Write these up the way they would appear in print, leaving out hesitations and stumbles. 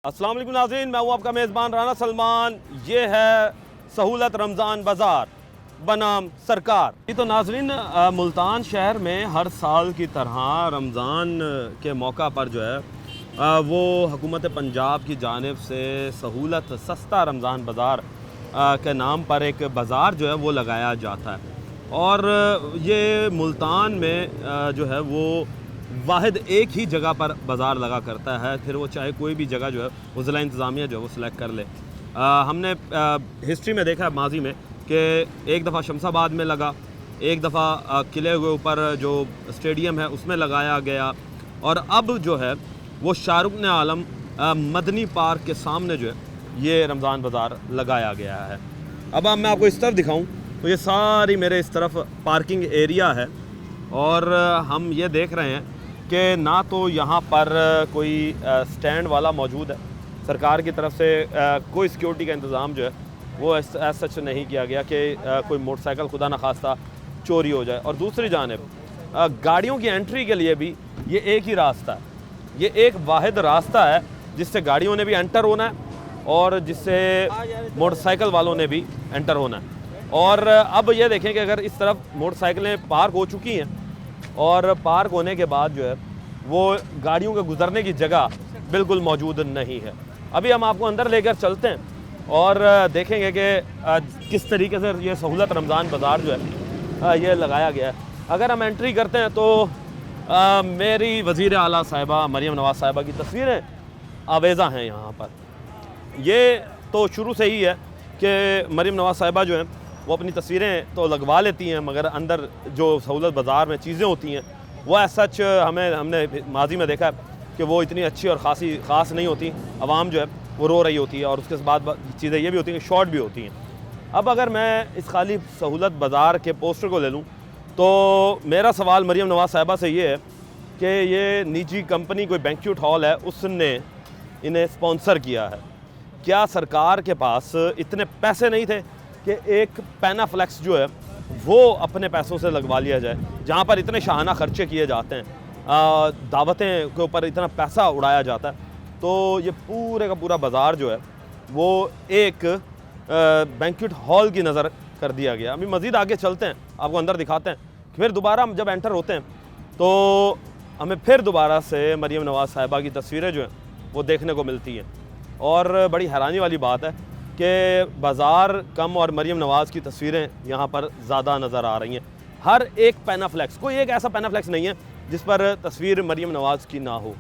अस्सलाम वालेकुम नाज़रीन, मैं हूँ आपका मेज़बान राना सलमान। ये है सहूलत रमज़ान बाज़ार बनाम सरकार। ये तो नाज़रीन मुल्तान शहर में हर साल की तरह रमज़ान के मौका पर जो है वो हुकूमत पंजाब की जानिब से सहूलत सस्ता रमज़ान बाज़ार के नाम पर एक बाज़ार जो है वो लगाया जाता है। और ये मुल्तान में जो है वो वाहिद एक ही जगह पर बाज़ार लगा करता है, फिर वो चाहे कोई भी जगह जो है वो ज़िला इंतज़ामिया जो है वो सिलेक्ट कर ले। हमने हिस्ट्री में देखा है माजी में कि एक दफ़ा शमसाबाद में लगा, एक दफ़ा किले के ऊपर जो स्टेडियम है उसमें लगाया गया, और अब जो है वो शाहरुख आलम मदनी पार्क के सामने जो है ये रमज़ान बाज़ार लगाया गया है। अब मैं आपको इस तरफ दिखाऊं तो ये सारी मेरे इस तरफ पार्किंग एरिया है, और हम ये देख रहे हैं कि ना तो यहाँ पर कोई स्टैंड वाला मौजूद है, सरकार की तरफ से कोई सिक्योरिटी का इंतज़ाम जो है वो ऐसा सच नहीं किया गया कि कोई मोटरसाइकिल खुदा न खास्ता चोरी हो जाए। और दूसरी जानिब गाड़ियों की एंट्री के लिए भी ये एक ही रास्ता है, ये एक वाहिद रास्ता है जिससे गाड़ियों ने भी एंटर होना है और जिससे मोटरसाइकिल वालों ने भी एंटर होना है। और अब ये देखें कि अगर इस तरफ मोटरसाइकिलें पार्क हो चुकी हैं और पार्क होने के बाद जो है वो गाड़ियों के गुजरने की जगह बिल्कुल मौजूद नहीं है। अभी हम आपको अंदर लेकर चलते हैं और देखेंगे कि किस तरीके से ये सहूलत रमज़ान बाज़ार जो है ये लगाया गया है। अगर हम एंट्री करते हैं तो मेरी वज़ीर आला साहिबा मरीम नवाज़ साहिबा की तस्वीरें आवेज़ा हैं यहाँ पर। ये तो शुरू से ही है कि मरीम नवाज़ साहिबा जो हैं वो अपनी तस्वीरें तो लगवा लेती हैं, मगर अंदर जो सहूलत बाज़ार में चीज़ें होती हैं वो एज सच हमने माजी में देखा है कि वो इतनी अच्छी और ख़ास नहीं होती। आवाम जो है वो रो रही होती है और उसके बाद चीज़ें ये भी होती हैं कि शॉर्ट भी होती हैं। अब अगर मैं इस खाली सहूलत बाज़ार के पोस्टर को ले लूँ तो मेरा सवाल मरीम नवाज़ साहिबा से ये है कि ये निजी कंपनी कोई बैंक्वेट हॉल है उसने इन्हें स्पॉन्सर किया है। क्या सरकार के पास इतने पैसे नहीं थे कि एक पैनाफ्लेक्स जो है वो अपने पैसों से लगवा लिया जाए, जहाँ पर इतने शाहाना खर्चे किए जाते हैं, दावतें के ऊपर इतना पैसा उड़ाया जाता है। तो ये पूरे का पूरा बाज़ार जो है वो एक बैंक्वेट हॉल की नज़र कर दिया गया। अभी मज़ीद आगे चलते हैं, आपको अंदर दिखाते हैं। फिर दोबारा हम जब एंटर होते हैं तो हमें फिर दोबारा से मरीम नवाज़ साहिबा की तस्वीरें जो हैं वो देखने को मिलती हैं। और बड़ी हैरानी वाली बात है कि बाज़ार कम और मरीम नवाज़ की तस्वीरें यहाँ पर ज़्यादा नज़र आ रही हैं। हर एक पैनाफ्लेक्स, कोई एक ऐसा पैनाफ्लेक्स नहीं है जिस पर तस्वीर मरीम नवाज़ की ना हो।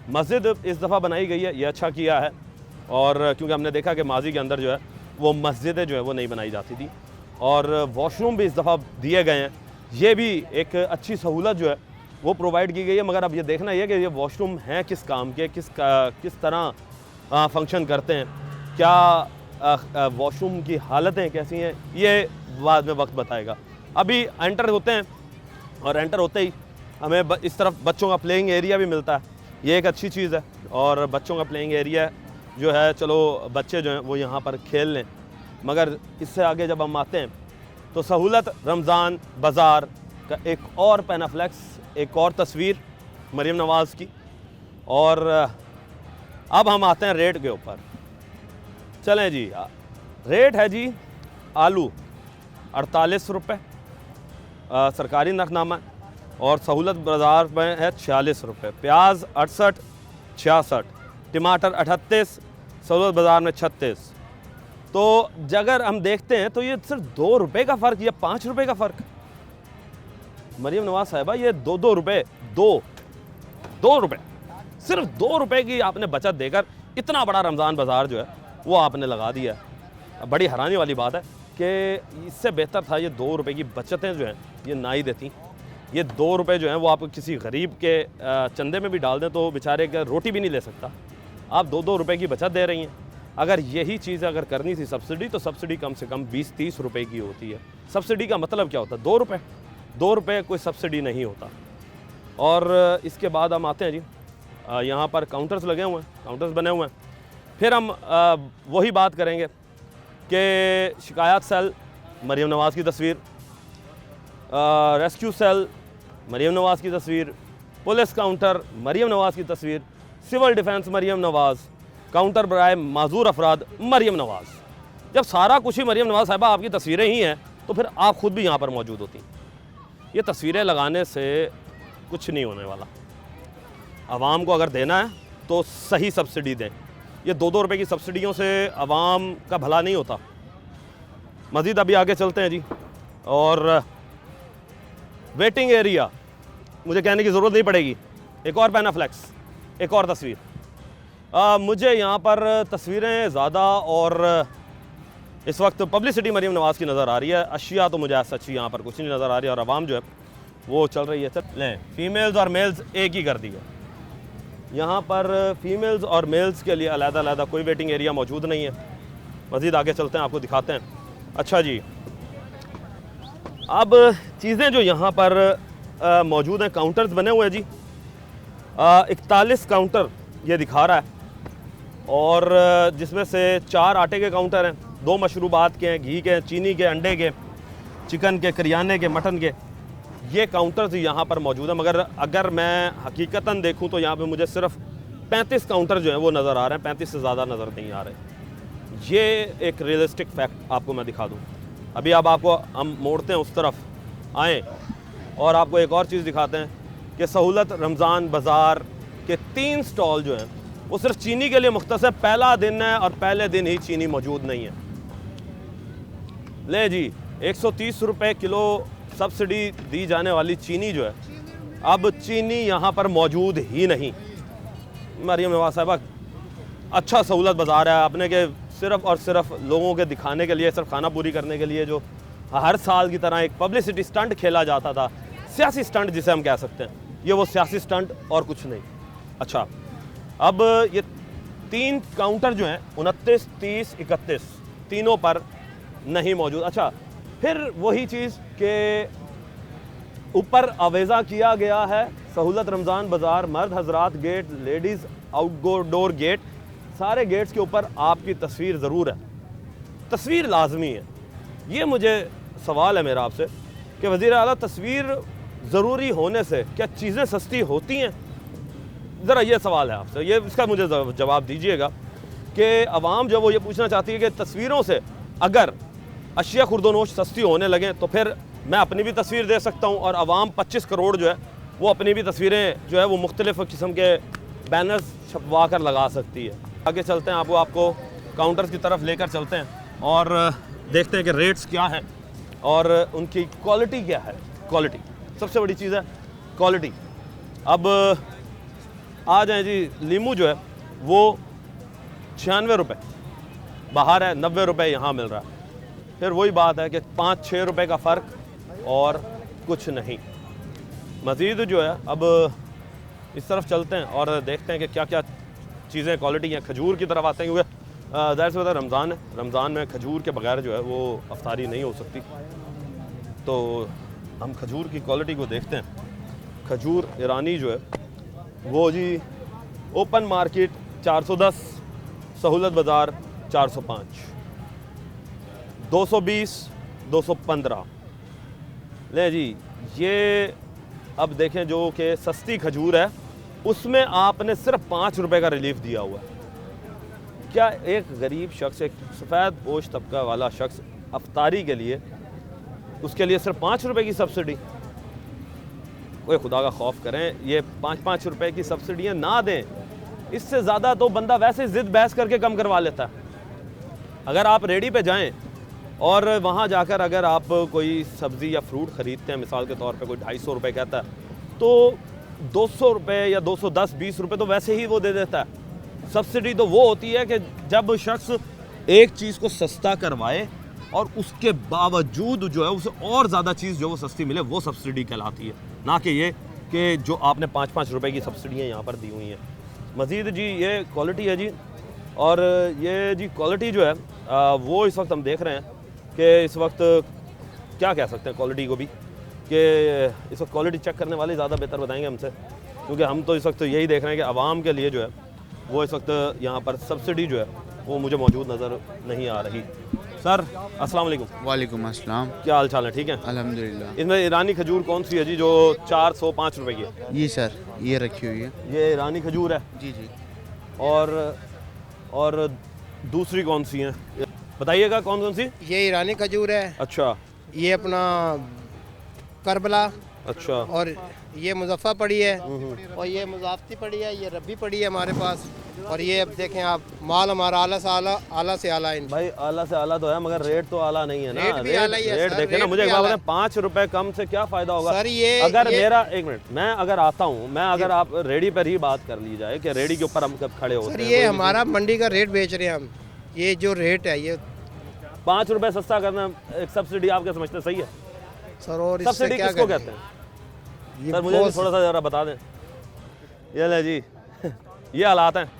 मस्जिद इस दफ़ा बनाई गई है, ये अच्छा किया है, और क्योंकि हमने देखा कि माजी के अंदर जो है वो मस्जिदें जो है वो नहीं बनाई जाती थी, और वॉशरूम भी इस दफ़ा दिए गए हैं। ये भी एक अच्छी सहूलत जो है वो प्रोवाइड की गई है। मगर अब ये देखना है कि ये वॉशरूम हैं किस काम के, किस तरह फंक्शन करते हैं, क्या वॉशरूम की हालतें कैसी हैं, ये बाद में वक्त बताएगा। अभी एंटर होते हैं और एंटर होते ही हमें इस तरफ बच्चों का प्लेइंग एरिया भी मिलता है। ये एक अच्छी चीज़ है, और बच्चों का प्लेइंग एरिया जो है चलो बच्चे जो हैं वो यहाँ पर खेल लें। मगर इससे आगे जब हम आते हैं तो सहूलत रमज़ान बाज़ार का एक और पैनाफ्लेक्स, एक और तस्वीर मरीम नवाज़ की। और अब हम आते हैं रेट के ऊपर। चलें जी, रेट है जी आलू 48 रुपये सरकारी नरखनामा, और सहूलत बाज़ार में है 46 रुपये। प्याज 68, 66, टमाटर 38, सहूलत बाज़ार में 36। तो अगर हम देखते हैं तो ये सिर्फ 2 रुपये का फ़र्क या 5 रुपये का फ़र्क। मरीम नवाज़ साहिबा ये 2 रुपये, 2 रुपये, सिर्फ 2 रुपये की आपने बचत देकर इतना बड़ा रमज़ान बाज़ार जो है वो आपने लगा दिया है। बड़ी हैरानी वाली बात है कि इससे बेहतर था ये 2 रुपये की बचतें जो हैं ये ना ही देती। ये 2 रुपये जो हैं वो आप किसी गरीब के चंदे में भी डाल दें तो बेचारे का रोटी भी नहीं ले सकता। आप 2 रुपये की बचत दे रही हैं। अगर यही चीज़ अगर करनी थी सब्सिडी, तो सब्सिडी कम से कम 20-30 रुपये की होती है। सब्सिडी का मतलब क्या होता है? 2 रुपये। 2 रुपये कोई सब्सिडी नहीं होता। और इसके बाद हम आते हैं जी, यहाँ पर काउंटर्स लगे हुए हैं, काउंटर्स बने हुए हैं। फिर हम वही बात करेंगे कि शिकायत सेल मरीम नवाज़ की तस्वीर, रेस्क्यू सेल मरीम नवाज़ की तस्वीर, पुलिस काउंटर मरीम नवाज़ की तस्वीर, सिविल डिफेंस मरीम नवाज़, काउंटर बराए माजूर अफराद मरियम नवाज़। जब सारा कुछ ही मरियम नवाज़ साहिबा आपकी तस्वीरें ही हैं तो फिर आप ख़ुद भी यहाँ पर मौजूद होती। ये तस्वीरें लगाने से कुछ नहीं होने वाला। आवाम को अगर देना है तो सही सब्सिडी दें। ये 2-2 रुपए की सब्सिडियों से आवाम का भला नहीं होता। मज़ीद अभी आगे चलते हैं जी। और वेटिंग एरिया मुझे कहने की ज़रूरत नहीं पड़ेगी। एक और पैनाफ्लेक्स, एक और तस्वीर। मुझे यहाँ पर तस्वीरें ज़्यादा और इस वक्त पब्लिसिटी मरीम नवाज़ की नज़र आ रही है। अशिया तो मुझे सच्ची यहाँ पर कुछ नहीं नज़र आ रही है और आवाम जो है वो चल रही है। लें, फीमेल्स और मेल्स एक ही कर दी है। यहाँ पर फीमेल्स और मेल्स के लिए अलग-अलग कोई वेटिंग एरिया मौजूद नहीं है। मज़ीद आगे चलते हैं, आपको दिखाते हैं। अच्छा जी, अब चीज़ें जो यहाँ पर मौजूद हैं, काउंटर्स बने हुए हैं जी। 41 काउंटर ये दिखा रहा है और जिसमें से 4 आटे के काउंटर हैं, 2 मशरूबात के हैं, घी के, चीनी के, अंडे के, चिकन के, करियाने के, मटन के। ये काउंटर्स यहाँ पर मौजूद हैं। मगर अगर मैं हकीकतन देखूँ तो यहाँ पे मुझे सिर्फ 35 काउंटर जो हैं वो नज़र आ रहे हैं, 35 से ज़्यादा नज़र नहीं आ रहे। ये एक रियलिस्टिक फैक्ट आपको मैं दिखा दूँ। अभी अब आपको हम मोड़ते हैं, उस तरफ आएँ और आपको एक और चीज़ दिखाते हैं कि सहूलत रमज़ान बाज़ार के 3 स्टॉल जो हैं वो सिर्फ चीनी के लिए मुख्तस है। पहला दिन है और पहले दिन ही चीनी मौजूद नहीं है। ले जी, 130 रुपये किलो सब्सिडी दी जाने वाली चीनी जो है, अब चीनी यहाँ पर मौजूद ही नहीं। मरियम नवाज़ साहिबा, अच्छा सहूलत बाज़ार है आपने के सिर्फ़ और सिर्फ लोगों के दिखाने के लिए, सिर्फ खाना पूरी करने के लिए जो हर साल की तरह एक पब्लिसिटी स्टंट खेला जाता था, सियासी स्टंट जिसे हम कह सकते हैं, ये वो सियासी स्टंट और कुछ नहीं। अच्छा, अब ये 3 काउंटर जो हैं 29, 30, 31 तीनों पर नहीं मौजूद। अच्छा, फिर वही चीज़ के ऊपर अवेज़ा किया गया है सहूलत रमज़ान बाज़ार मर्द हजरात गेट, लेडीज़ आउटडोर गेट, सारे गेट्स के ऊपर आपकी तस्वीर ज़रूर है। तस्वीर लाजमी है। ये मुझे सवाल है मेरा आपसे कि वज़ीर आला, तस्वीर ज़रूरी होने से क्या चीज़ें सस्ती होती हैं? ज़रा ये सवाल है आपसे, ये इसका मुझे जवाब दीजिएगा कि अवाम जो वो ये पूछना चाहती है कि तस्वीरों से अगर अशिया खुर्दोनोश सस्ती होने लगें तो फिर मैं अपनी भी तस्वीर दे सकता हूँ और अवाम 25 करोड़ जो है वो अपनी भी तस्वीरें जो है वो मुख्तलिफ़ किस्म के बैनर्स छपवा कर लगा सकती है। आगे चलते हैं, आपको काउंटर्स की तरफ लेकर चलते हैं और देखते हैं कि रेट्स क्या हैं और उनकी क्वालिटी क्या है। क्वालिटी सबसे बड़ी चीज़ है, क्वालिटी। अब आ जाए जी, लीमू जो है वो 96 रुपये बाहर है, 90 रुपये यहाँ मिल रहा है। फिर वही बात है कि 5-6 रुपये का फ़र्क और कुछ नहीं। मज़ीद जो है अब इस तरफ चलते हैं और देखते हैं कि क्या क्या चीज़ें क्वालिटी हैं। खजूर की तरफ आते हैं क्योंकि ज़ाहिर सी बात है रमज़ान है, रमज़ान में खजूर के बगैर जो है वो अफ्तारी नहीं हो सकती। तो हम खजूर की क्वालिटी को देखते हैं। खजूर ईरानी जो है वो जी ओपन मार्केट 410, सहूलत बाज़ार 405, 220, 215। ले जी, ये अब देखें जो कि सस्ती खजूर है उसमें आपने सिर्फ 5 रुपए का रिलीफ दिया हुआ है। क्या एक गरीब शख्स, एक सफ़ेद पोश तबका वाला शख्स अफ्तारी के लिए, उसके लिए सिर्फ 5 रुपए की सब्सिडी? कोई खुदा का खौफ करें, ये 5-5 रुपए की सब्सिडियाँ ना दें। इससे ज़्यादा तो बंदा वैसे ज़िद बहस करके कम करवा लेता है। अगर आप रेडी पे जाएं और वहाँ जाकर अगर आप कोई सब्ज़ी या फ्रूट ख़रीदते हैं, मिसाल के तौर पे कोई 250 रुपये कहता है, तो 200 रुपये या 210-20 रुपये तो वैसे ही वो दे देता है। सब्सिडी तो वो होती है कि जब शख्स एक चीज़ को सस्ता करवाए और उसके बावजूद जो है उसे और ज़्यादा चीज़ जो वो सस्ती मिले, वो सब्सिडी कहलाती है, ना कि ये कि जो आपने 5-5 रुपये की सब्सिडियाँ यहाँ पर दी हुई हैं। मज़ीद जी ये क्वालिटी है जी, और ये जी क्वालिटी जो है वो इस वक्त हम देख रहे हैं कि इस वक्त क्या कह सकते हैं क्वालिटी को भी, कि इस वक्त क्वालिटी चेक करने वाले ज़्यादा बेहतर बताएंगे हमसे, क्योंकि हम तो इस वक्त यही देख रहे हैं कि आवाम के लिए जो है वो इस वक्त यहाँ पर सब्सिडी जो है वो मुझे मौजूद नज़र नहीं आ रही। सर अस्सलाम वालेकुम। वालेकुम अस्सलाम। क्या हाल चाल है? ठीक है अल्हम्दुलिल्लाह। इसमें ईरानी खजूर कौन सी है जी जो 405 रुपये की है? ये सर, ये रखी हुई है। ये ईरानी खजूर है जी जी। और और दूसरी कौन सी हैं, बताइएगा कौन कौन सी? ये ईरानी खजूर है, अच्छा ये अपना करबला, अच्छा, और ये मुजफ्फा पड़ी है, और ये मुजाफ्ती पड़ी है, ये रब्बी पड़ी है हमारे पास। और ये अब देखें आप, माल हमारा आला से आला, आला से आला है। भाई आला से आला तो है मगर रेट तो आला नहीं है ना। रेट भी आला ही है रेट सर, देखे ना, रेट मुझे भी एक बात आला बताएं, 5 रुपए कम से क्या फायदा होगा सर? ये अगर मेरा, एक मिनट, मैं अगर आता हूँ, मैं अगर आप रेडी पर ही बात कर ली जाए कि रेडी के ऊपर हम कब खड़े होते सर, हैं, ये हमारा मंडी का रेट बेच रहे हैं हम। ये जो रेट है ये 5 रुपए सस्ता करना एक सब्सिडी आप क्या समझते सही है? सर, और इससे सब्सिडी क्या किसको करें? कहते हैं ये सर? मुझे भी बहुत- थोड़ा सा जरा बता दें। ये ले जी ये हालात हैं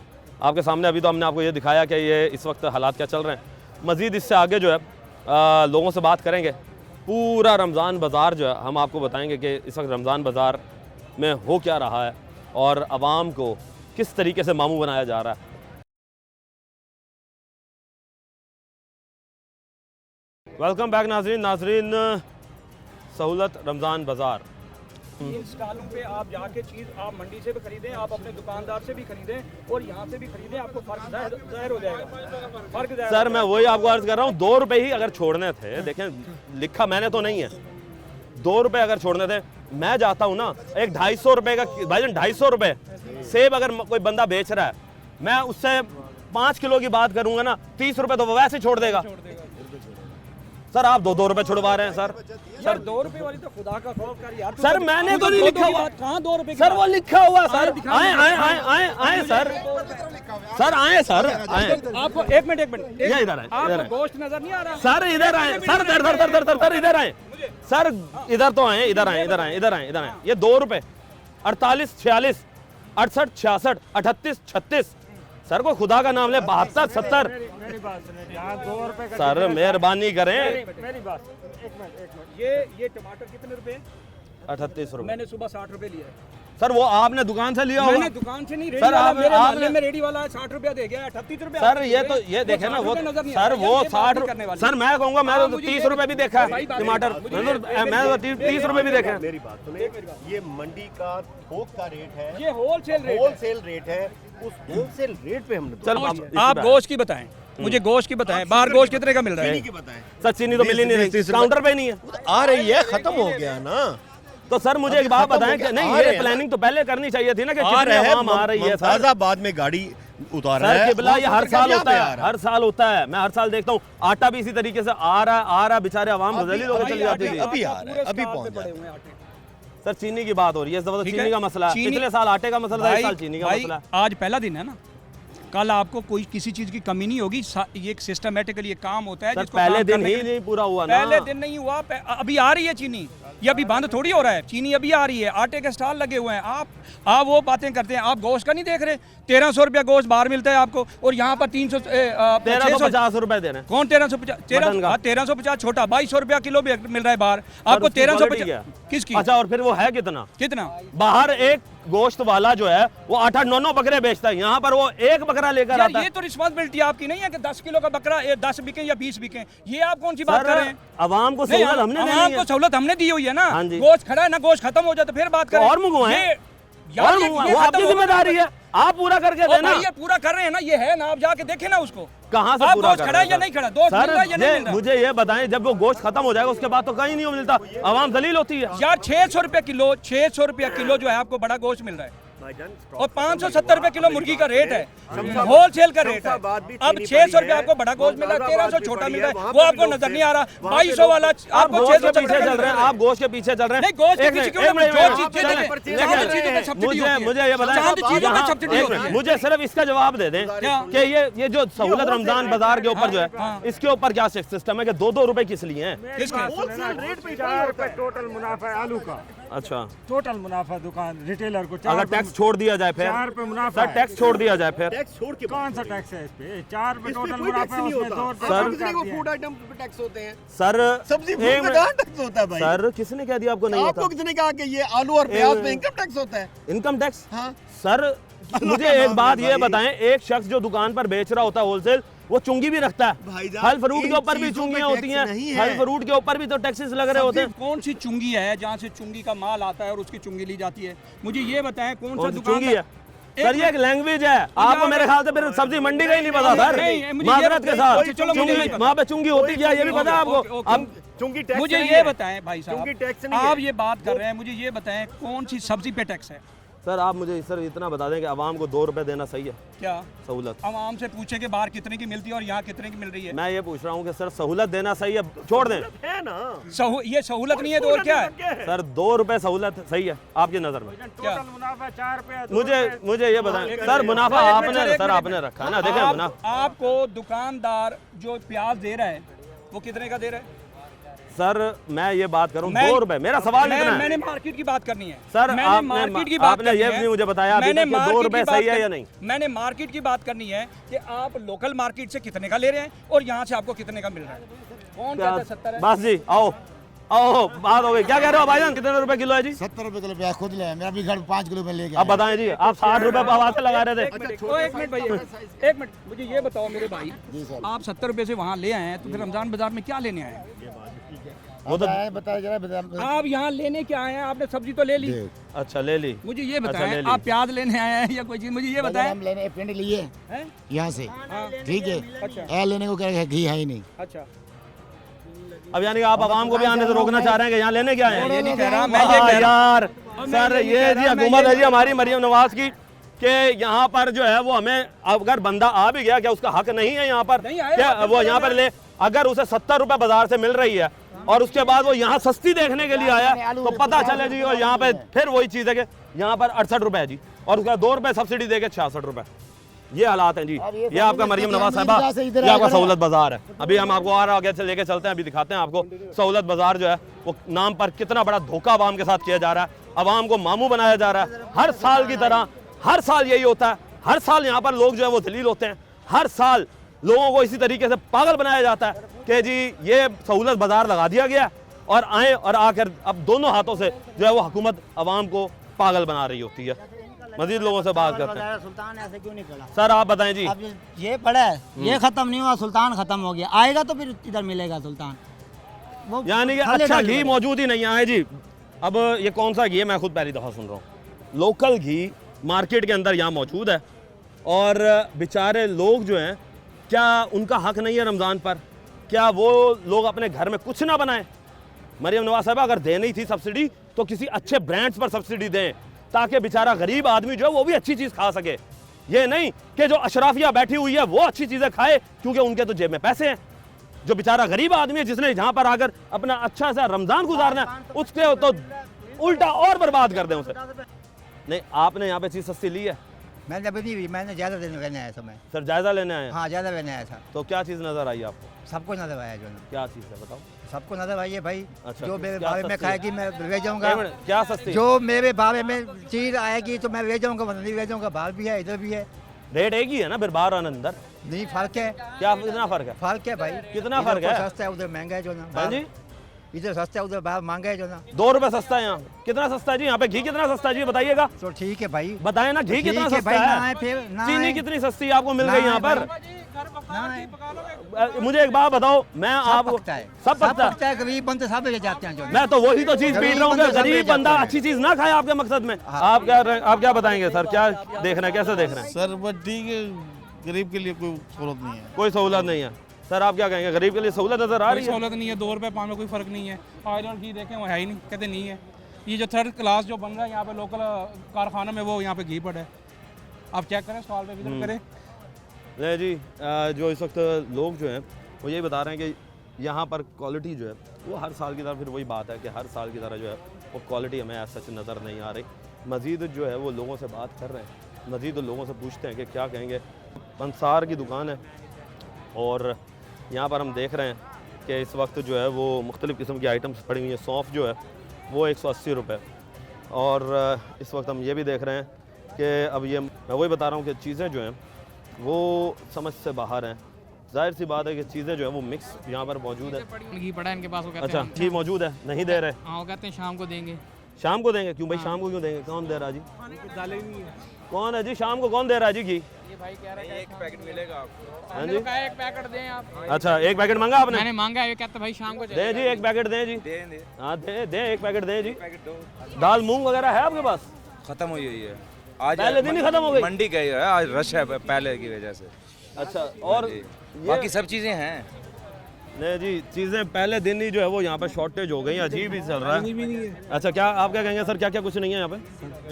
आपके सामने। अभी तो हमने आपको ये दिखाया कि ये इस वक्त हालात क्या चल रहे हैं। मज़ीद इससे आगे जो है लोगों से बात करेंगे। पूरा रमज़ान बाज़ार जो है हम आपको बताएंगे कि इस वक्त रमज़ान बाज़ार में हो क्या रहा है और आवाम को किस तरीके से मामू बनाया जा रहा है। वेलकम बैक नाजरीन, सहूलत रमज़ान बाज़ार। इन स्टॉलों पे आप जाके चीज़ आप मंडी से भी खरीदें, आप अपने दुकानदार से भी खरीदें और यहाँ से भी खरीदें, आपको फर्क जाहिर हो जाएगा। फर्क जाहिर सर मैं वही आपको अर्ज कर रहा हूँ, 2 रुपए ही अगर छोड़ने थे, देखें लिखा मैंने तो नहीं है, 2 रुपए अगर छोड़ने थे, मैं जाता हूँ ना, एक 250 रुपए का भाईजान, 250 रुपए सेब अगर कोई बंदा बेच रहा है, मैं उससे 5 किलो की बात करूंगा ना, 30 रुपए तो वो वैसे छोड़ देगा। सर आप 2 रुपए छुड़वा रहे हैं सर। सर 2 रुपए वाली तो खुदा का खौफ कर यार। सर मैंने तो नहीं लिखा हुआ, कहाँ 2 रुपए? सर वो लिखा हुआ सर। आए आए आए आए आए सर, सर आए सर आए। आपको एक मिनट ये इधर आए, इधर आपको आए गोश्त नजर नहीं आ रहा? सर, इधर आए सर, सर इधर आए सर, इधर तो आए, इधर आए, इधर आए, इधर आए, इधर आए। ये 2 रुपए 48 46 68 66 38 36। सर को खुदा का नाम ले, 72 70। मेरी बात सुनिए, यहाँ 2 रुपए का सर मेहरबानी करें। मेरी बात, एक मिनट। ये टमाटर कितने रुपए? 38 रुपए। मैंने सुबह 60 रुपए लिया है। सर वो आपने दुकान से लिया होगा। मैंने दुकान से नहीं, रेडी सर, वाला आप- मेरे आपने- मोहल्ले में रेडी वाला 60 रुपया दे गया, 38 रुपया। सर ये तो ये देखे ना वो, सर वो 60। सर मैं कहूँगा, मैं तो 30 रुपए भी देखा है टमाटर, मैं तो 30 रुपए भी देखा है। मेरी बात सुने, ये मंडी का थोक का रेट है, ये होलसेल रेट है। होलसेल रेट है। उस होलसेल रेट पे हमने चल आप गोश्त की बताएं, मुझे गोश्त की बताएं, बाहर गोश्त कितने का मिल रहा है? बताएं। सर चीनी तो मिली नहीं रही, काउंटर पे नहीं है। आ रही है, खत्म हो गया ना। तो सर मुझे एक बात बताएं कि नहीं, ये प्लानिंग तो पहले करनी चाहिए थी ना कि कितनी आवाम आ रही है। सर मुमताजाबाद में गाड़ी उतार रहा सर है, किबला ये हर साल होता है, है। हर साल होता है। मैं हर साल देखता हूँ, आटा भी इसी तरीके से आ रहा है, बेचारे आवाम गजली लोग चली जाती थी। अभी आ रहा है, अभी पहुंच पड़े जाए। हुए हैं आटे। सर चीनी की बात हो रही है, इस दफा तो ठीक चीनी है, का मसला है। चीनी- पिछले साल आटे का मसला था, इस साल चीनी का भाई, मसला है। आज पहला दिन है ना, कल आपको कोई किसी चीज की कमी नहीं होगी। ये एक सिस्टमेटिकली काम होता है सर जिसको पहले काम दिन करने ही के लिए- नहीं पूरा हुआ ना। पहले दिन नहीं हुआ, अभी आ रही है चीनी। ये अभी बंद थोड़ी हो रहा है, चीनी अभी आ रही है, आटे के स्टॉल लगे हुए हैं। आप वो बातें करते हैं, आप गोश्त का नहीं देख रहे। 1300 रुपया गोश्त बाहर मिलता है आपको, और यहाँ पर 1350 रुपए दे रहे हैं। कौन 1350? मटन का। 1350 छोटा, 2200 रुपया किलो भी मिल रहा है बाहर आपको। उसकी quality 1350 क्या? किसकी? अच्छा, और फिर वो है कितना? कितना? बाहर एक गोश्त वाला जो है वो 8-8 9 बकरे बेचता है, यहाँ पर वो एक बकरा लेकर यार आता ये है। तो रिस्पांसिबिलिटी आपकी नहीं है कि 10 किलो का बकरा 10 बिके या 20 बिके। ये आप कौन सी बात कर रहे हैं? अवाम को नहीं, सहूलत हमने देनी आवाम है। को सहूलत हमने दी हुई है ना। हाँ जी। गोश्त खड़ा है ना, गोश्त खत्म हो जाए तो फिर बात करें। और मंगवाएं। यार और ये वो खत्म आपकी हो गया। जिम्मेदारी है, आप पूरा करके और देना। भाई ये पूरा कर रहे हैं ना, ये है ना, आप जाके देखें ना उसको। कहाँ से आप पूरा गोश्त कर खड़ा रहे है या हैं? नहीं खड़ा? गोश्त मिल रहा है या नहीं मिल रहा? मुझे ये बताएं, जब वो गोश्त खत्म हो जाएगा उसके बाद तो कहीं नहीं मिलता, आवाम दलील होती है। यार 600 रुपया किलो, 600 रुपया किलो जो है आपको बड़ा गोश्त मिल रहा है, और 570 रुपए किलो मुर्गी का रेट है, होलसेल का रेट है। अब 600 रुपया आपको बड़ा गोश्त मिल रहा है, 1300 छोटा मिल रहा है, वो आपको नजर नहीं आ रहा। 2200 वाला आप आपको गोश्त के 670 पीछे चल रहे हैं, आप गोश्त के पीछे चल रहे हैं। नहीं, गोश्त के एक पीछे मिनट, क्यों एक नहीं? मिनट, जो आप चीज़ें चलें। देखें, चांद चीज़ों पे सब्सिडी होती है। मुझे ये बताएं, चांद चीज़ों पे सब्सिडी एक होती मिनट, है। मुझे सिर्फ इसका जवाब दे दें क्या? कि ये जो सहूलत रमजान बाजार के ऊपर जो है, हाँ। इसके ऊपर क्या सिस्टम है कि 2-2 रुपए किस लिए हैं? किसके? होलसेल रेट पे 4 रुपए टोटल मुनाफा है आलू का, अच्छा, टोटल मुनाफा दुकान रिटेलर को 4 अगर टैक्स छोड़ दिया जाए फिर? 4 रुपए मुनाफा सर है। टैक्स छोड़ दिया जाए फिर? टैक्स छोड़ के कौन सा टैक्स है इस पे? 4 रुपए इस पे टोटल कोई मुनाफा टैक्स है, नहीं उसमें होता। 2 रुपए आप कम कितने कर को दिए। फूड आइटम पे टैक्स होते हैं? सर सब्जी एक फूड पे मिनट। कहाँ टैक्स होता है भाई? सर किसने कह दिया आपको नहीं होता? आपको किसने कहा कि ये आलू और प्याज पे इनकम टैक्स होता है? Income tax? हाँ। सर मुझे एक बात ये बताएं, एक शख्स जो दुकान पर बेच रहा होता है होलसेल, वो चुंगी भी रखता है। भाईजान, फल फ्रूट इन के ऊपर भी चीज़ों पे चुंगियां होती टैक्स हैं, नहीं फल है। फ्रूट के ऊपर भी तो टैक्सेस लग रहे होते हैं। कौन सी चुंगी है जहाँ से चुंगी का माल आता है और उसकी चुंगी ली जाती है? मुझे ये बताएं कौन सा कौन सी दुकान चुंगी है? सर ये एक लैंग्वेज है, आपको मेरे ख्याल से फिर सब्जी मंडी का ही नहीं पता सर, नहीं, मुझे ये माजरत के साथ। चलो, मुझे चुंगी, नहीं पता। वहाँ पे चुंगी होती क्या ये भी पता है आपको? अब चूंकि टैक्स मुझे नहीं ये है। बताएं भाई चूंकि टैक्स साहब, नहीं है। आप ये बात कर रहे हैं, मुझे ये बताएं कौन सी सब्जी पे टैक्स है? सर आप मुझे सर इतना बता दें कि आवाम को 2 रुपए देना सही है क्या सहूलत? आवाम से पूछे कि बाहर कितने की मिलती है और यहाँ कितने की मिल रही है? मैं ये पूछ रहा हूँ कि सर सहूलत देना सही है, छोड़ दें है ना। ये सहूलत नहीं है तो और क्या है? सर 2 रुपए सहूलत सही है आपकी नज़र में? टोटल मुनाफा 4 रुपया। मुझे ये बताएं सर, मुनाफा आपने रखा है ना, देखें मुनाफा आपको दुकानदार जो प्याज दे रहा है वो कितने का दे रहा है? सर मैं ये बात करूं 2 रुपए, मेरा सवाल इतना है मैंने मार्केट की बात करनी है सर, मैंने मार्केट की बात आपने करनी ये है। नहीं मुझे बताया अभी मैंने तक कि 2 मार्केट रुपए की बात सही है कर- या नहीं? मैंने मार्केट की बात करनी है कि आप लोकल मार्केट से कितने का ले रहे हैं और यहाँ से आपको कितने का मिल रहा है। कौन कहता है 70 है? बस जी आओ आओ, बात हो गई। क्या कह रहे हो भाईजान, कितने रुपए किलो है जी? 70 रुपए किलो प्याज खुद ले, मेरा भी घर 5 किलो में ले गया। अब बताएं जी, आप 60 रुपए आवाज से लगा रहे थे। एक मिनट भाई, एक मिनट मुझे ये बताओ मेरे भाई, आप 70 रुपए से वहाँ ले आए हैं तो फिर रमजान बाजार में क्या लेने आए हैं? वो तो बताया जरा। आप यहाँ लेने क्या आए हैं? आपने सब्जी तो ले ली, अच्छा ले ली। मुझे ये अच्छा, ले बताएं ली। आप प्याज लेने आए हैं या कोई चीज, मुझे ये बताएं। हम लेने पिंड लिए हैं? यहाँ से, ठीक है। अच्छा लेने को क्या घी है ही नहीं। अच्छा, अब यानी कि आप आवाम को भी आने से रोकना चाह रहे हैं कि यहाँ लेने क्या आए हैं? ये नहीं कह रहा मैं, ये कह रहा यार मैं सर, ये ये कह जी रहा, मैं हुकूमत ये है जी हमारी मरियम नवाज की कि यहाँ पर जो है वो हमें, अगर बंदा आ भी गया क्या उसका हक नहीं है यहाँ पर? नहीं आएगा, क्या वो यहाँ पर ले, अगर उसे 70 रुपए बाजार से मिल रही है और उसके बाद वो यहाँ सस्ती देखने के लिए आया तो पता चले जी, और यहाँ पे फिर वही चीज़ है कि यहाँ पर 68 रुपए है जी और उसका 2 रुपए सब्सिडी दे के 66 रुपए। ये हालात हैं जी। ये आपका मरियम नवाज साहबा, ये आपका सहूलत बाजार है। अभी हम आपको और आगे से लेके चलते हैं, अभी दिखाते हैं आपको सहूलत बाजार जो है वो नाम पर कितना बड़ा धोखा आवाम के साथ किया जा रहा है, आवाम को मामू बनाया जा रहा है। हर साल की तरह हर साल यही होता है, हर साल यहाँ पर लोग जो है वो दलील होते हैं, हर साल लोगों को इसी तरीके से पागल बनाया जाता है कि जी ये सहूलत बाजार लगा दिया गया और आए और आकर अब दोनों हाथों से जो है वो हुकूमत आवाम को पागल बना रही होती है। मजीद लोगों से बात करते हैं। सुल्तान ऐसे क्यों नहीं खड़ा? सर आप बताएं जी। अब ये पड़ा है, ये खत्म नहीं हुआ, सुल्तान खत्म हो गया, आएगा तो फिर इधर मिलेगा सुल्तान। वो यानी कि खाली अच्छा डाल घी देगा। मौजूद ही नहीं है जी। अब ये कौन सा घी है, मैं खुद पहली दफ़ा सुन रहा हूँ। लोकल घी मार्केट के अंदर यहाँ मौजूद है और बेचारे लोग जो हैं, क्या उनका हक नहीं है रमज़ान पर? क्या वो लोग अपने घर में कुछ ना बनाएं? मरियम नवाज साहब अगर देनी थी सब्सिडी तो किसी अच्छे ब्रांड्स पर सब्सिडी दें ताकि बेचारा गरीब आदमी जो है वो भी अच्छी चीज़ खा सके। ये नहीं कि जो अशराफिया बैठी हुई है वो अच्छी चीज़ें खाए क्योंकि उनके तो जेब में पैसे हैं। जो बेचारा गरीब आदमी है जिसने यहाँ पर आकर अपना अच्छा सा रमज़ान गुजारना है, उसके तो उल्टा और बर्बाद कर दें उसे। नहीं, आपने यहाँ पे चीज़ सस्ती ली है? मैंने अभी नहीं, मैंने ज़्यादा लेने आया था मैं। सर जायज़ा लेने आए हैं? हाँ, ज़्यादा लेने आया था। तो क्या चीज़ नज़र आई आपको? सबको नजर आया जो ना, क्या चीज़ है बताओ? सबको नजर आई है भाई। अच्छा, जो मेरे क्या बारे में सस्ती है? खाएगी मैं ले जाऊंगा। क्या सस्ती? जो मेरे बारे में चीज आएगी तो मैं ले जाऊंगा, वरना नहीं ले जाऊंगा। बाहर भी है, इधर भी है, रेट एक ही है ना फिर बाहर और अंदर? नहीं फर्क है। क्या कितना फ़र्क है? फर्क है भाई, कितना इधर फर्क तो है? सस्ता है, उधर महंगा है जो ना। हाँ जी, इधर सस्ता है, उधर बाहर महंगा है जो ना। 2 रुपए सस्ता है यहाँ। कितना सस्ता है जी यहाँ पे? घी कितना सस्ता है जी बताइएगा? तो ठीक है भाई, बताएं ना, घी कितना ठीक है सस्ता भाई, ना है? आए फिर ना चीनी आए। कितनी सस्ती आपको मिल ना गई आए यहाँ पर? ना आए। मुझे एक बात बताओ, मैं सब आपको पकता है, सब पकता है। गरीब बंदे सब ले जाते हैं जो ना। मैं तो वही तो चीज पीट रहा हूँ कि गरीब बंदा गरीब सब ले बंदा जाता है। अच्छी चीज ना खाए आपके मकसद में। आप क्या बताएंगे सर, क्या देख रहे हैं, कैसे देख रहे हैं? सर बस ठीक है, गरीब के लिए कोई जरूरत नहीं है। कोई सहूलत नहीं है। सर आप क्या कहेंगे, गरीब के लिए सहूलत नजर आ कोई रही है? सहूलत नहीं है, 2 रुपये 5 में कोई फ़र्क नहीं है। आयरन घी देखें वो है ही नहीं, कहते नहीं है। ये जो थर्ड क्लास जो बन रहा है यहाँ पे लोकल कारखानों में, वो यहाँ पे घी पड़ा है। आप चेक करें, स्टॉल पे विजिट करें। नहीं जी, जो इस वक्त लोग जो हैं वो यही बता रहे हैं कि यहाँ पर क्वालिटी जो है वो हर साल की तरह, फिर वही बात है कि हर साल की तरह जो है वो क्वालिटी हमें ऐसा सच नज़र नहीं आ रही। मज़ीद जो है वो लोगों से बात कर रहे हैं, मज़ीद लोगों से पूछते हैं कि क्या कहेंगे। पंसार की दुकान है और यहाँ पर हम देख रहे हैं कि इस वक्त जो है वो मुख्तलिफ़ किस्म की आइटम्स पड़ी हुई हैं। सौंफ जो है वो 180 रुपये, और इस वक्त हम ये भी देख रहे हैं कि अब ये मैं वही बता रहा हूँ कि चीज़ें जो हैं वो समझ से बाहर हैं। जाहिर सी बात है कि चीज़ें जो है वो मिक्स यहाँ पर मौजूद है। घी पड़ा है इनके पास, वो कहते अच्छा, हैं घी मौजूद है, नहीं दे रहे? हाँ, वो कहते हैं शाम को देंगे। शाम को देंगे? क्यों भाई शाम को क्यों देंगे? कौन दे रहा है जी? कौन है जी शाम को कौन दे रहा है जी घी? ये भाई कह रहा है 1 पैकेट मिलेगा आपको। हाँ जी, 1 पैकेट दें आप। अच्छा 1 पैकेट मांगा आपने? मैंने मांगा है, ये कहते भाई शाम को दें जी 1 पैकेट दें जी। हाँ दें 1 पैकेट दें जी। दाल मूंग वगैरह है आपके पास? खत्म हुई हुई है। आज पहले दिन ही खत्म हो गई। मंडी गई है, आज रश है पहले की वजह से। अच्छा, और बाकी सब चीज़ें हैं। नहीं जी, चीज़ें पहले दिन ही जो है वो यहाँ पे शॉर्टेज हो गई, अजीब ही चल रहा है। भी नहीं है, अच्छा, क्या आप क्या कहेंगे सर, क्या क्या कुछ नहीं है यहाँ पे?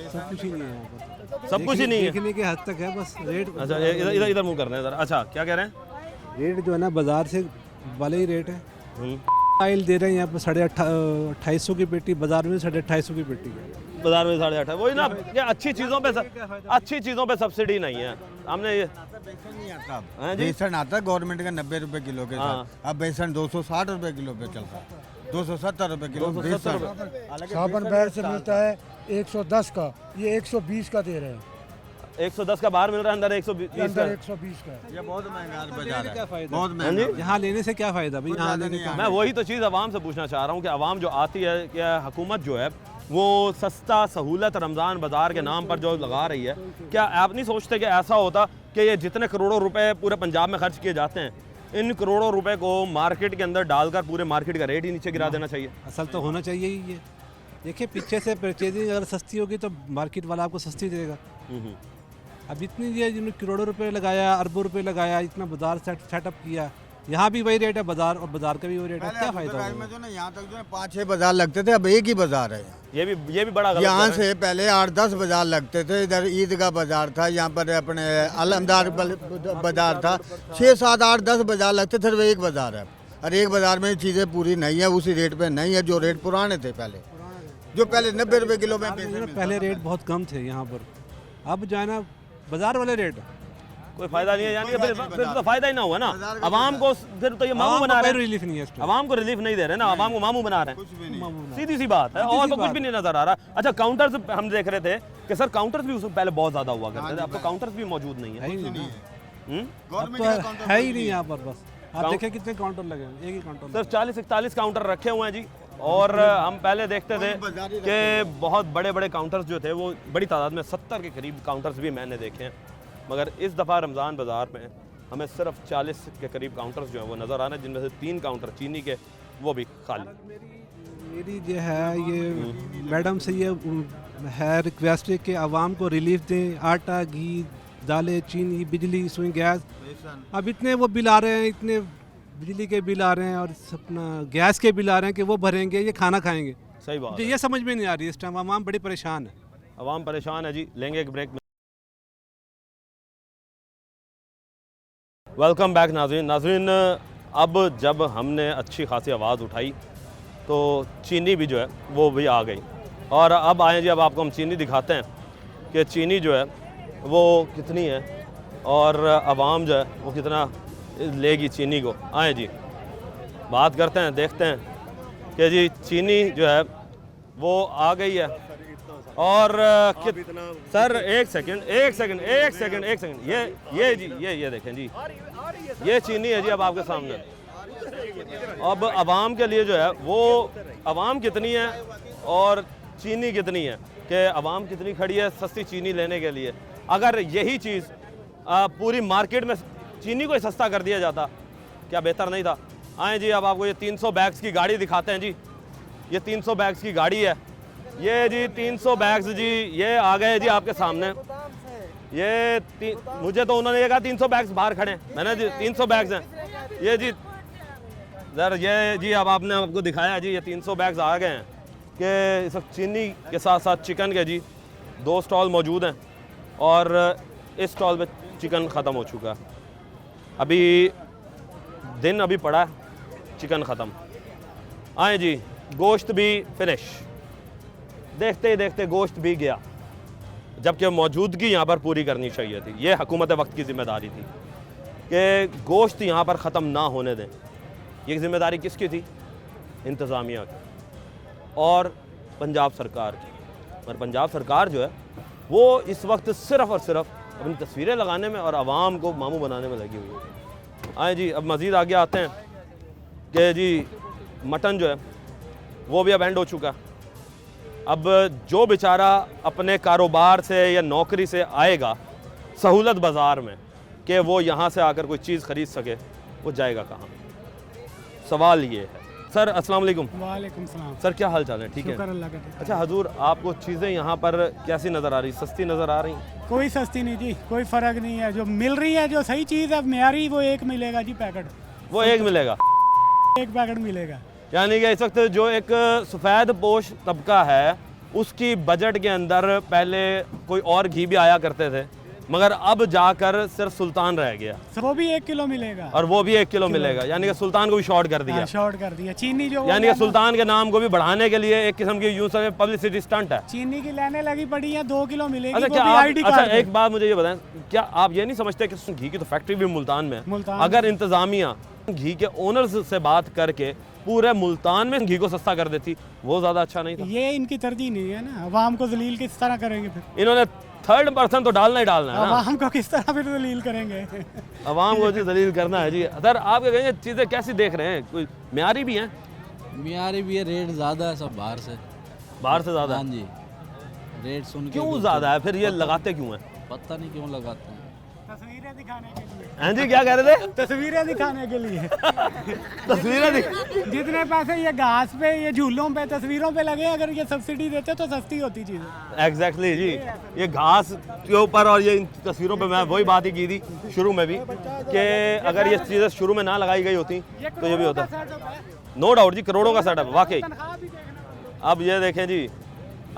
सब कुछ ही नहीं है यहाँ पर, सब कुछ ही नहीं है। देखने के हद तक है बस रेट। अच्छा, इधर इधर इधर मुँह कर रहे हैं सर। अच्छा, क्या कह रहे हैं? रेट जो है ना बाजार से वाले ही रेट है। हम्म। ऑयल दे रहे हैं यहाँ पे 2850 की पेटी, बाजार में 2850 की पेटी है। बाजार में 8.5 है, वही ना। ये अच्छी चीज़ों पे सब्सिडी नहीं है। हमने ये हाँ जी, बेसन आता है गवर्नमेंट का 90 रुपए किलो के साथ, अब बेसन 260 रुपए किलो पे चलता है, 270 रुपए किलो बेसन। साबुन बैर से मिलता है 110 का, ये 120 का दे रहे हैं। 110 का बाहर मिल रहा है, अंदर 120 का। 120 का ये बहुत महंगा बाजार है, फायदा? बहुत हाँ जी, महंगा। यहाँ लेने से क्या फ़ायदा भाई? यहाँ लेने का मैं वही तो चीज़ आवाम से पूछना चाह रहा हूँ कि आवाम जो आती है, क्या हुकूमत जो है वो सस्ता सहूलत रमज़ान बाज़ार के नाम पर जो लगा रही है, क्या आप नहीं सोचते कि ऐसा होता कि ये जितने करोड़ों रुपए पूरे पंजाब में खर्च किए जाते हैं, इन करोड़ों रुपए को मार्केट के अंदर डालकर पूरे मार्केट का रेट ही नीचे गिरा देना चाहिए? असल तो होना चाहिए ही ये। देखिए पीछे से परचेजिंग अगर सस्ती होगी तो मार्केट वाला आपको सस्ती देगा। अब इतनी ये जिन्होंने करोड़ों रुपए लगाया, अरबों रुपए लगाया, इतना बाजार सेटअप किया, यहाँ भी वही रेट है बाजार, और बाजार का भी वही रेट है, क्या फायदा होगा? में जो ना यहाँ तक जो है 5-6 बाजार लगते थे, अब एक ही बाजार है। ये भी बड़ा गलत यहाँ है। से पहले 8-10 बाजार लगते थे। इधर ईदगाह बाजार था, यहाँ पर अपने अलमदार बाजार था, 6-7-8-10 बाजार लगते थे, एक बाजार है। और एक बाजार में चीज़ें पूरी नहीं है, उसी रेट पे नहीं है जो रेट पुराने थे पहले, जो पहले 90 रुपए किलो में पहले रेट बहुत कम थे यहाँ पर, अब जो है ना बाजार वाले रेट। कोई फायदा नहीं है, यानी कि फिर तो फायदा ही ना हुआ ना आवाम को। फिर तो ये मामू बना रहे हैं, रिलीफ नहीं है, आवाम को रिलीफ नहीं दे रहे ना, आवाम को मामू बना रहे हैं। सीधी सी बात है, और तो कुछ भी नहीं नजर आ रहा। अच्छा, काउंटर्स हम देख रहे थे कि सर काउंटर्स भी उससे पहले बहुत ज्यादा हुआ करते थे, अब तो काउंटर्स भी मौजूद नहीं है। है ही नहीं यहाँ पर। बस आप देखें कितने काउंटर लगे हैं, एक ही काउंटर। सिर्फ 40-41 काउंटर रखे हुए हैं जी। और हम पहले देखते थे कि बहुत बड़े बड़े काउंटर्स जो थे वो बड़ी तादाद में, 70 के करीब काउंटर्स भी मैंने देखे हैं, मगर इस दफ़ा रमज़ान बाज़ार में हमें सिर्फ 40 के करीब काउंटर्स जो हैं वो नज़र आ रहे हैं, जिनमें से 3 काउंटर चीनी के, वो भी खाली। मेरी जो है ये मैडम से ये है रिक्वेस्ट है कि आवाम को रिलीफ दें। आटा, घी, दालें, चीनी, बिजली, सुई, गैस, अब इतने वो बिल आ रहे हैं, इतने बिजली के बिल आ रहे हैं और अपना गैस के बिल आ रहे हैं कि वो भरेंगे, ये खाना खाएंगे। सही बात, ये समझ में नहीं आ रही इस टाइम, आवाम बड़ी परेशान है। आवाम परेशान है जी। लेंगे एक ब्रेक में। वेलकम बैक नाज़रीन, अब जब हमने अच्छी खासी आवाज़ उठाई तो चीनी भी जो है वो भी आ गई, और अब आए जी, अब आपको हम चीनी दिखाते हैं कि चीनी जो है वो कितनी है और आवाम जो है वो कितना लेगी चीनी को। आए जी, बात करते हैं, देखते हैं कि जी चीनी जो है वो आ गई है। और सर एक सेकंड, ये जी ये देखें जी, ये चीनी है जी अब आपके सामने। अब आवाम के लिए जो है वो आवाम कितनी है और चीनी कितनी है, कि आवाम कितनी खड़ी है सस्ती चीनी लेने के लिए। अगर यही चीज़ पूरी मार्केट में चीनी को ही सस्ता कर दिया जाता, क्या बेहतर नहीं था? आए जी, अब आपको ये 300 बैग्स की गाड़ी दिखाते हैं जी। ये 300 बैग्स की गाड़ी है, ये जी 300 बैग्स जी, ये आ गए जी आपके सामने। ये मुझे तो उन्होंने ये कहा 300 बैग्स बाहर खड़े हैं, मैंने जी 300 बैग्स हैं ये जी। सर ये जी अब आपने आपको दिखाया जी, ये 300 बैग्स आ गए हैं कि इस वक्त चीनी के साथ साथ चिकन के जी 2 स्टॉल मौजूद हैं, और इस स्टॉल पे चिकन ख़त्म हो चुका है। अभी दिन अभी पड़ा है, चिकन ख़त्म। आए जी, गोश्त भी फिनिश, देखते ही देखते गोश्त भी गया, जबकि मौजूदगी यहाँ पर पूरी करनी चाहिए थी। ये हुकूमत वक्त की ज़िम्मेदारी थी कि गोश्त यहाँ पर ख़त्म ना होने दें। ये ज़िम्मेदारी किसकी थी? इंतज़ामिया की और पंजाब सरकार की। और पंजाब सरकार जो है वो इस वक्त सिर्फ़ और सिर्फ अपनी तस्वीरें लगाने में और आवाम को मामू बनाने में लगी हुई है। आए जी, अब मज़ीद आगे आते हैं कि जी मटन जो है वो भी अब एंड हो चुका। अब जो बेचारा अपने कारोबार से या नौकरी से आएगा सहूलत बाज़ार में कि वो यहाँ से आकर कोई चीज़ ख़रीद सके, वो जाएगा कहाँ? सवाल ये है। सर अस्सलाम वालेकुम। वालेकुम सलाम। सर क्या हाल चाल है? ठीक है। शुक्र अल्लाह का। अच्छा हजूर, आपको चीज़ें यहाँ पर कैसी नज़र आ रही? सस्ती नज़र आ रही? कोई सस्ती नहीं जी, कोई फ़र्क नहीं है। जो मिल रही है, जो सही चीज़ है मेयारी, वो एक मिलेगा जी पैकेट। वो एक मिलेगा, एक पैकेट मिलेगा। यानी कि इस वक्त जो एक सफ़ेद पोश तबका है उसकी बजट के अंदर पहले कोई और घी भी आया करते थे, मगर अब जाकर सिर्फ सुल्तान रह गया, वो भी 1 किलो मिलेगा। और वो भी 1 किलो मिलेगा। यानी कि सुल्तान को भी शॉर्ट कर दिया। शॉर्ट कर दिया। चीनी जो यानी कि सुल्तान के नाम को भी बढ़ाने के लिए एक किस्म की यूं समझे पब्लिसिटी स्टंट है। चीनी की लाइनें लगी पड़ी है, 2 किलो मिलेगी। अच्छा वो क्या भी आप, ID अच्छा कार्ड पे। एक बात मुझे ये बताएं, क्या आप ये नहीं समझते कि घी की तो फैक्ट्री भी मुल्तान में है? मुल्तान अगर इंतजामिया घी के ओनर्स से बात करके पूरे मुल्तान में घी को सस्ता कर देती, वो ज़्यादा अच्छा नहीं था? ये इनकी तरजीह नहीं है ना। अवाम को जलील किस तरह करेंगे फिर? इन्होंने थर्ड पर्सन तो डालना ही डालना है ना। अवाम को किस तरह फिर जलील करेंगे? अवाम को जी दलील करना है जी। सर आप क्या कहेंगे, चीज़ें कैसी देख रहे हैं? कोई म्यारी भी हैं? मियारी भी है, रेट ज़्यादा है सब बाहर से। बाहर से ज़्यादा? हाँ जी, रेट सुन के क्यों ज़्यादा है? फिर ये लगाते क्यों हैं? पता नहीं क्यों लगाते हैं। तस्वीरें दिखाने के लिए। हैं जी, क्या कह रहे थे? तस्वीरें दिखाने के लिए। तस्वीरें जितने पैसे ये घास पे, ये झूलों पे, तस्वीरों पे लगे, अगर ये सब्सिडी देते तो सस्ती होती चीज़ें। एग्जैक्टली जी, ये घास के ऊपर और ये इन तस्वीरों पे मैं वही बात ही की थी शुरू में भी कि अगर ये चीज़ें शुरू में ना लगाई गई होती तो ये भी होता। नो डाउट जी, करोड़ों का सेटअप वाकई। अब ये देखें जी,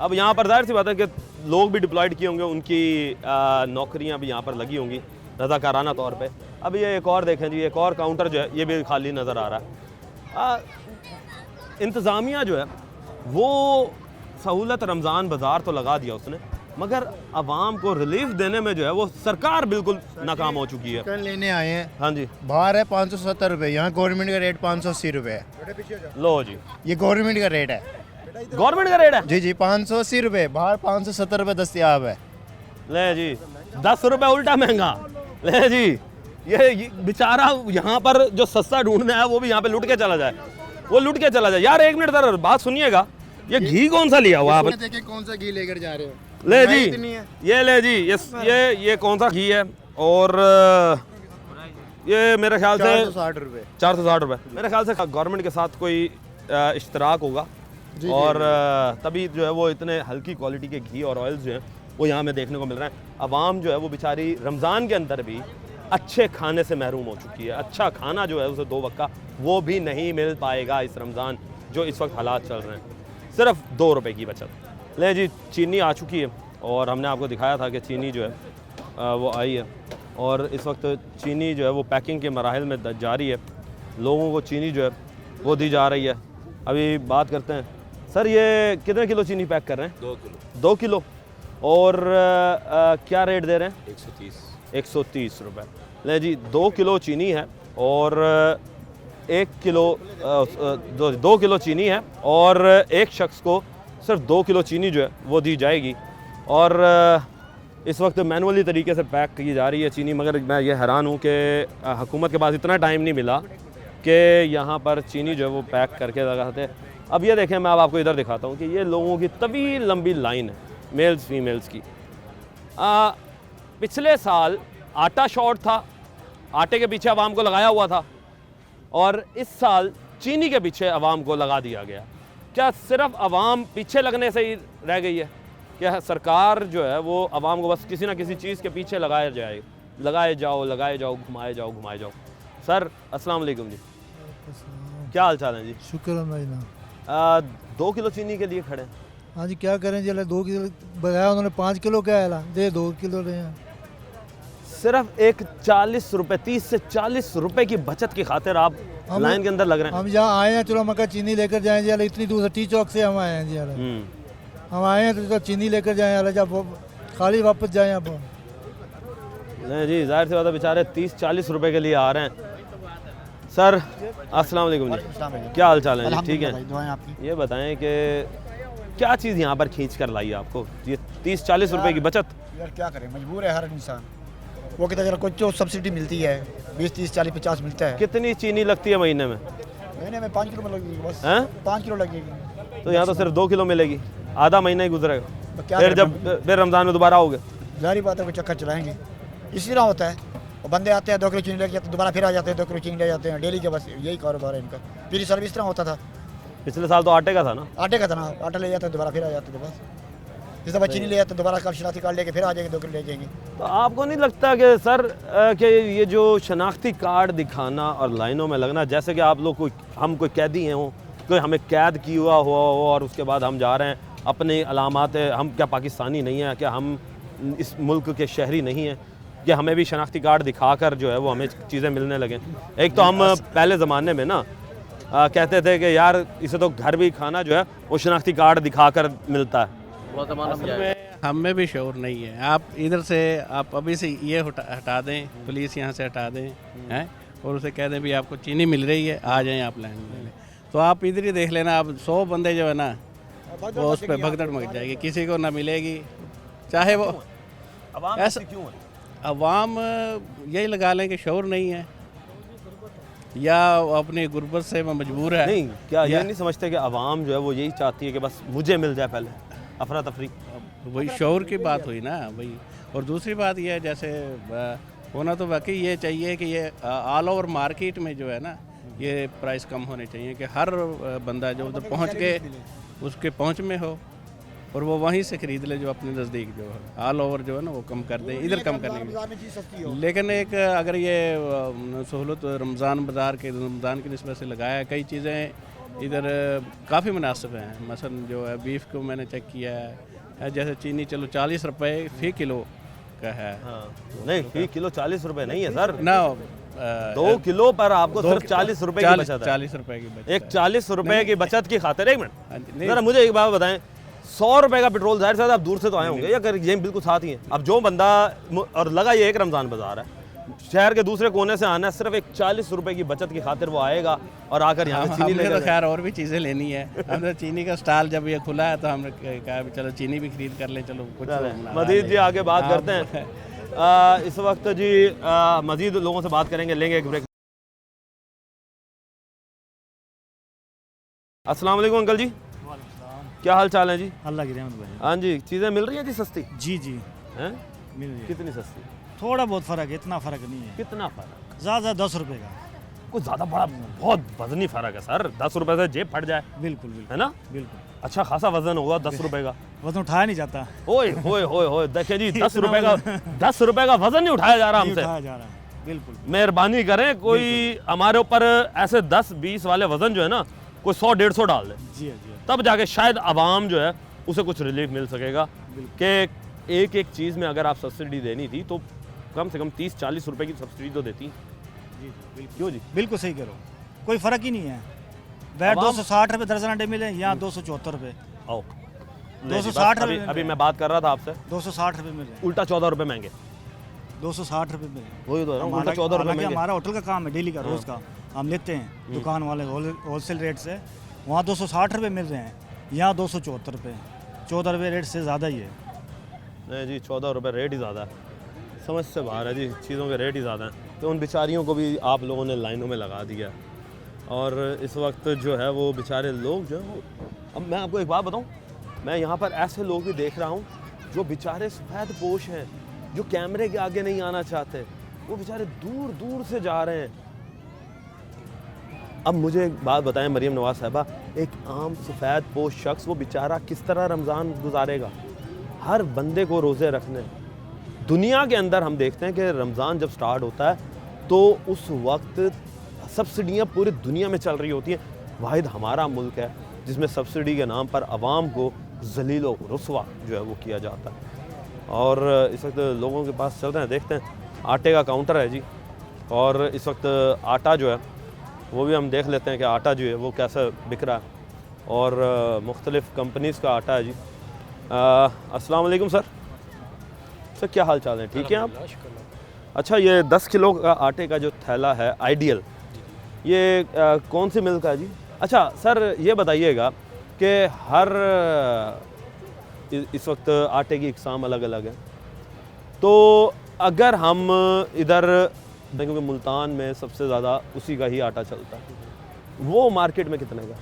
अब यहाँ पर जाहिर सी बात है कि लोग भी डिप्लॉयड किए होंगे, उनकी नौकरियाँ भी यहाँ पर लगी होंगी रज़ाकाराना तौर पे। अब ये एक और देखें जी, एक और काउंटर जो है ये भी खाली नज़र आ रहा है। इंतज़ामिया जो है वो सहूलत रमज़ान बाज़ार तो लगा दिया उसने, मगर आवाम को रिलीफ देने में जो है वो सरकार बिल्कुल नाकाम हो चुकी है। कल लेने आए हैं। हाँ जी, बाहर है 570 रुपये, यहाँ गवर्नमेंट का रेट 580 रुपये है। लो जी, ये गवर्नमेंट का रेट है। गवर्नमेंट का रेट है जी जी, 580 रुपये, बाहर 570 रुपये दस्तियाब है। ले जी, 10 रुपये उल्टा महंगा। ले जी, ये बेचारा यहाँ पर जो सस्ता ढूंढने आया वो भी यहाँ पे लुट के चला जाए, वो लुट के चला जाए। यार एक मिनट सर, बात सुनिएगा, ये घी कौन सा लिया हुआ आप? देखिए कौन सा घी लेकर जा रहे हो। ले जी, ये ले जी, ये कौन सा घी है? और ये मेरे ख्याल से 460 रुपये। 460 रुपये। मेरे ख्याल से गवर्नमेंट के साथ कोई इश्तराक होगा और तभी जो है वो इतने हल्की क्वालिटी के घी और ऑयल्स जो हैं वो यहाँ में देखने को मिल रहे हैं। अवाम जो है वो बेचारी रमज़ान के अंदर भी अच्छे खाने से महरूम हो चुकी है। अच्छा खाना जो है उसे 2 वक्त का वो भी नहीं मिल पाएगा इस रमज़ान जो इस वक्त हालात चल रहे हैं। सिर्फ 2 रुपए की बचत। ले जी, चीनी आ चुकी है और हमने आपको दिखाया था कि चीनी जो है वो आई है और इस वक्त चीनी जो है वो पैकिंग के मराहिल में जारी है। लोगों को चीनी जो है वो दी जा रही है। अभी बात करते हैं सर, ये कितने किलो चीनी पैक कर रहे हैं? 2 किलो। 2 किलो। और क्या रेट दे रहे हैं? 130 रुपये। ले जी, 2 किलो चीनी है और 1 किलो 2 किलो चीनी है और एक शख्स को सिर्फ 2 किलो चीनी जो है वो दी जाएगी। और इस वक्त मैनुअली तरीके से पैक की जा रही है चीनी, मगर मैं ये हैरान हूँ कि हुकूमत के पास इतना टाइम नहीं मिला कि यहाँ पर चीनी जो है वो पैक करके लगाते। अब ये देखें, मैं अब आपको इधर दिखाता हूँ कि ये लोगों की तवील लंबी लाइन है, मेल्स फीमेल्स की। पिछले साल आटा शॉर्ट था, आटे के पीछे आवाम को लगाया हुआ था, और इस साल चीनी के पीछे आवाम को लगा दिया गया। क्या सिर्फ आवाम पीछे लगने से ही रह गई है? क्या सरकार जो है वो आवाम को बस किसी ना किसी चीज़ के पीछे लगाए जाओ, घुमाए जाओ। सर अस्सलाम वालेकुम जी, क्या हाल चाल है जी? शुक्र है। 2 किलो चीनी के लिए खड़े हैं। हाँ जी, क्या करें जी, 2 किलो बताया उन्होंने, 5 किलो क्या है दे, 2 किलो रहे हैं। सिर्फ एक 40 रुपये, 30 से 40 रुपए की बचत की खातिर आप लाइन के अंदर लग रहे हैं। हम यहाँ आए हैं, चलो मक्का चीनी लेकर जाएं जी, इतनी दूर से टी चौक से हम आए हैं जी। हम आए हैं तो चीनी लेकर जाएं, जब खाली वापस जाएं। आप नहीं जी, जाहिर सी बात है, बेचारे 30-40 रुपए के लिए आ रहे हैं। सर अस्सलाम वालेकुम जी, क्या हाल चाल है जी? ठीक है। ये बताएं कि क्या चीज़ यहाँ पर खींच कर लाई आपको ये 30-40 रुपए की बचत? यार क्या करें, मजबूर है हर इंसान। वो कहता है कुछ जो सब्सिडी मिलती है 20, 30, 40, 50 मिलता है। कितनी चीनी लगती है महीने में? महीने में 5 किलो लगेगी बस। 5 किलो लगेगी। तो यहाँ तो सिर्फ 2 किलो मिलेगी, आधा महीना ही गुजरेगा। क्या फिर जब फिर रमज़ान में दोबारा आओगे, जारी बात है, कोई चक्कर चलाएंगे। इसी तरह होता है, और बंदे आते हैं 2 किलो चीनी लेके जाते हैं, दोबारा फिर आ जाते हैं 2 किलो चीनी ले जाते हैं, डेली के बस यही कारोबार है इनका। फिर सर्विस तरह होता था, पिछले साल तो आटे का था ना? आटे का था ना, आटा ले जाते हैं दोबारा फिर आ जाते थे बस। जिस दफा चीनी ले जाते हैं दोबारा कल शनाख्ती कार्ड लेके फिर आ जाएंगे, 2 किलो ले जाएंगे। तो आपको नहीं लगता कि सर कि ये जो शनाख्ती कार्ड दिखाना और लाइनों में लगना, जैसे कि आप लोग हम कोई कैदी हैं हो, कोई हमें कैद किया हुआ हो और उसके बाद हम जा रहे हैं अपने अलामात, हम क्या पाकिस्तानी नहीं हैं, क्या हम इस मुल्क के शहरी नहीं हैं कि हमें भी शनाख्ती कार्ड दिखाकर जो है वो हमें चीज़ें मिलने लगें? एक तो हम पहले ज़माने में ना कहते थे कि यार इसे तो घर भी खाना जो है वो शनाख्ती कार्ड दिखाकर मिलता है। हम में भी शौर नहीं है। आप इधर से आप अभी से ये हटा दें, पुलिस यहाँ से हटा दें हैं, और उसे कह दें भी आपको चीनी मिल रही है, आ जाएं आप लाइन में। तो आप इधर ही देख लेना, आप 100 बंदे जो है ना वो उस पर भगदड़ मच जाएगी, किसी को ना मिलेगी, चाहे वो ऐसा। क्यों है? अवाम यही लगा लें कि शौर नहीं है या अपनी गुर्बत से मजबूर है। नहीं, क्या ये नहीं समझते कि अवाम जो है वो यही चाहती है कि बस मुझे मिल जाए पहले, अफरा तफरी? वही शौर की बात हुई ना वही। और दूसरी बात यह है, जैसे होना तो वाकई ये चाहिए कि ये ऑल ओवर मार्केट में जो है ना ये प्राइस कम होने चाहिए, कि हर बंदा जो उधर पहुंच के उसके पहुंच में हो और वो वहीं से ख़रीद ले, जो अपने नज़दीक जो है ऑल ओवर जो है ना वो कम कर दे, इधर कम करने की। लेकिन एक अगर ये सहूलत रमज़ान बाज़ार के रमज़ान की निस्बत से लगाया है, कई चीज़ें इधर काफ़ी मुनासिब हैं। मसलन जो है बीफ को मैंने चेक किया है, जैसे चीनी चलो 40 रुपये फ़ी किलो का है। हाँ। नहीं, फ़ी किलो 40 रुपये नहीं है सर ना, 2 किलो पर आपको सिर्फ 40 रुपये की बचत है। 40 रुपये की बचत। एक 40 रुपये की बचत की खातिर, एक मिनट ज़रा मुझे एक बात बताएं, 100 रुपये का पेट्रोल, जाहिर सा आप दूर से तो आए होंगे या ये बिल्कुल साथ ही हैं। अब जो बंदा, और लगा ये एक रमज़ान बाज़ार है, शहर के दूसरे कोने से आना है, सिर्फ एक 40 रुपये की बचत की खातिर वो आएगा और आकर यहाँ पे चीनी लेकर। तो खैर और भी चीज़ें लेनी है, हमने चीनी का स्टॉल जब ये खुला है तो हमने कहा चलो चीनी भी खरीद कर लें। चलो कुछ मजीद जी आगे बात करते हैं। इस वक्त जी मजीद लोगों से बात करेंगे, लेंगे एक ब्रेक। अस्सलाम वालेकुम अंकल जी, क्या हाल चाल है जी? अल्लाह की रहमत भाई। हाँ जी, चीज़ें मिल रही हैं जी सस्ती? जी जी हैं? मिल रही है। कितनी सस्ती? थोड़ा बहुत फ़र्क है, इतना फ़र्क नहीं है। कितना फ़र्क? ज़्यादा 10 रुपये का। कुछ ज़्यादा बड़ा, बहुत वजनी फ़र्क है सर। 10 रुपये से जेब फट जाए। बिल्कुल बिल्कुल है ना? बिल्कुल। अच्छा खासा वजन होगा 10 रुपये का। वजन उठाया नहीं जाता। ओए होए होए होए, देखिए जी 10 रुपये का, 10 रुपये का वजन नहीं उठाया जा रहा हमसे। उठाया जा रहा है, बिल्कुल। मेहरबानी करें, कोई हमारे ऊपर ऐसे 10-20 वाले वजन जो है ना, कोई 100-150 डाल दे, जी जी, तब जाके शायद आवाम जो है उसे कुछ रिलीफ मिल सकेगा। कि एक एक चीज़ में अगर आप सब्सिडी देनी थी तो कम से कम 30-40 रुपए की सब्सिडी तो देती। जी बिल्कुल। क्यों जी? बिल्कुल सही करो, कोई फ़र्क ही नहीं है। बैट 260 रुपये दर्जन अंडे मिले, यहाँ 274 रुपये। आओ 260 रुपये। अभी मैं बात कर रहा था आपसे, 260 रुपये मिल रहे हैं। उल्टा 14 रुपये महंगे। 260 रुपये मिल रहे हैं। वही तो है, उल्टा 14 रुपये महंगे। हमारा होटल का काम है, डेली का, रोज़ का हम लेते हैं दुकान वाले होलसेल रेट से। वहाँ 260 रुपये मिल रहे हैं, यहाँ 274 रुपये। 14 रुपये रेट से ज़्यादा ही है। नहीं जी, 14 रुपये रेट ही ज़्यादा है, समझ से बाहर है जी, चीज़ों के रेट ही ज़्यादा हैं। तो उन बेचारियों को भी आप लोगों ने लाइनों में लगा दिया है, और इस वक्त जो है वो बेचारे लोग जो है वो, अब मैं आपको एक बात बताऊं, मैं यहाँ पर ऐसे लोग भी देख रहा हूँ जो बेचारे सफ़ेद पोश हैं, जो कैमरे के आगे नहीं आना चाहते, वो बेचारे दूर दूर से जा रहे हैं। अब मुझे एक बात बताएं मरीम नवाज साहिबा, एक आम सफ़ेद पोश शख्स वो बेचारा किस तरह रमज़ान गुजारेगा? हर बंदे को रोज़े रखने। दुनिया के अंदर हम देखते हैं कि रमज़ान जब स्टार्ट होता है तो उस वक्त सब्सिडियाँ पूरी दुनिया में चल रही होती हैं। वाहिद हमारा मुल्क है जिसमें सब्सिडी के नाम पर आवाम को ज़लील व रुस्वा जो है वो किया जाता है। और इस वक्त लोगों के पास चल रहे हैं, देखते हैं। आटे का काउंटर है जी, और इस वक्त आटा जो है वो भी हम देख लेते हैं कि आटा जो है वो कैसा बिक रहा है, और मुख्तलिफ़ कंपनीज़ का आटा है जी। अस्सलाम वालेकुम सर, क्या हाल चाल है? ठीक है आप? अच्छा, ये 10 किलो का आटे का जो थैला है आइडियल, ये कौन सी मिल का है जी? अच्छा सर, ये बताइएगा कि हर इस वक्त आटे की इकसाम अलग अलग है, तो अगर हम इधर, क्योंकि मुल्तान में सबसे ज़्यादा उसी का ही आटा चलता है, वो मार्केट में कितने का?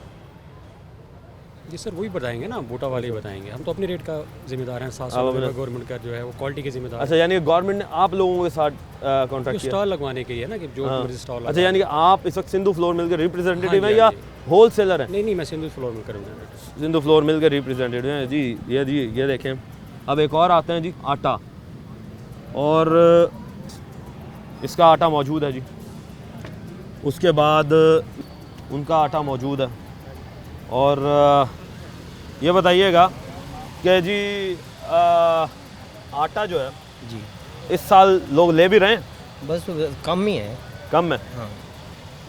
जी सर वही बताएंगे ना, बूटा वाले ही बताएंगे, हम तो अपने रेट का जिम्मेदार हैं। 700 रुपये गवर्नमेंट का जो है वो क्वालिटी के जिम्मेदार। अच्छा, यानी गवर्नमेंट ने आप लोगों के साथ कॉन्ट्रैक्ट किया स्टॉल लगवाने के लिए ना, कि जो मर्जी स्टॉल। अच्छा, यानी कि आप इस वक्त सिंधु फ्लोर मिल के रिप्रेजेंटेटिव हैं या होल सेलर हैं? नहीं, मैं सिंधु फ्लोर मिल कर सिंधु फ्लोर मिल के रिप्रेजेंटेटिव हैं जी। ये देखें, अब एक और आते हैं जी, आटा। और इसका आटा मौजूद है जी, उसके बाद उनका आटा मौजूद है। और ये बताइएगा कि जी आटा जो है जी इस साल लोग ले भी रहे हैं? बस कम ही है। कम है? हाँ।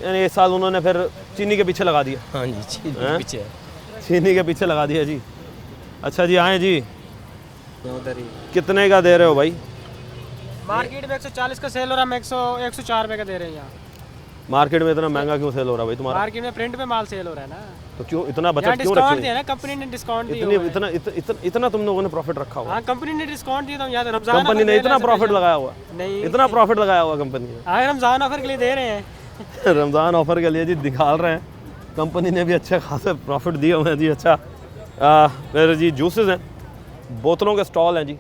यानी इस साल उन्होंने फिर चीनी के पीछे लगा दिया? हाँ जी, चीनी के पीछे। चीनी के पीछे लगा दिया जी। अच्छा जी, आए जी, कितने का दे रहे हो भाई? मार्केट में 140 का सेल हो रहा है, हम 104 रुपये का दे रहे हैं यहाँ। मार्केट में इतना महंगा क्यों सेल हो रहा है भाई तुम्हारा? मार्केट में प्रिंट में माल सेल हो रहा है ना, तो क्यों इतना बचत क्यों डिस्काउंट रखे? दिया ना कंपनी ने, डिस्काउंट दिया। इतना तुम लोगों ने प्रॉफिट रखा हुआ? हाँ, कंपनी ने डिस्काउंट दिया, तो यहाँ तो रमजान कंपनी ने इतना प्रॉफिट लगाया हुआ? नहीं, इतना प्रॉफिट लगाया हुआ कंपनी ने? हाँ, रमजान ऑफर के लिए दे रहे हैं। रमज़ान ऑफर के लिए जी निकाल रहे हैं, कंपनी ने भी अच्छे खासे प्रॉफिट दिए हुए हैं जी। अच्छा, फिर जी जूसेस हैं, बोतलों के स्टॉल हैं जी।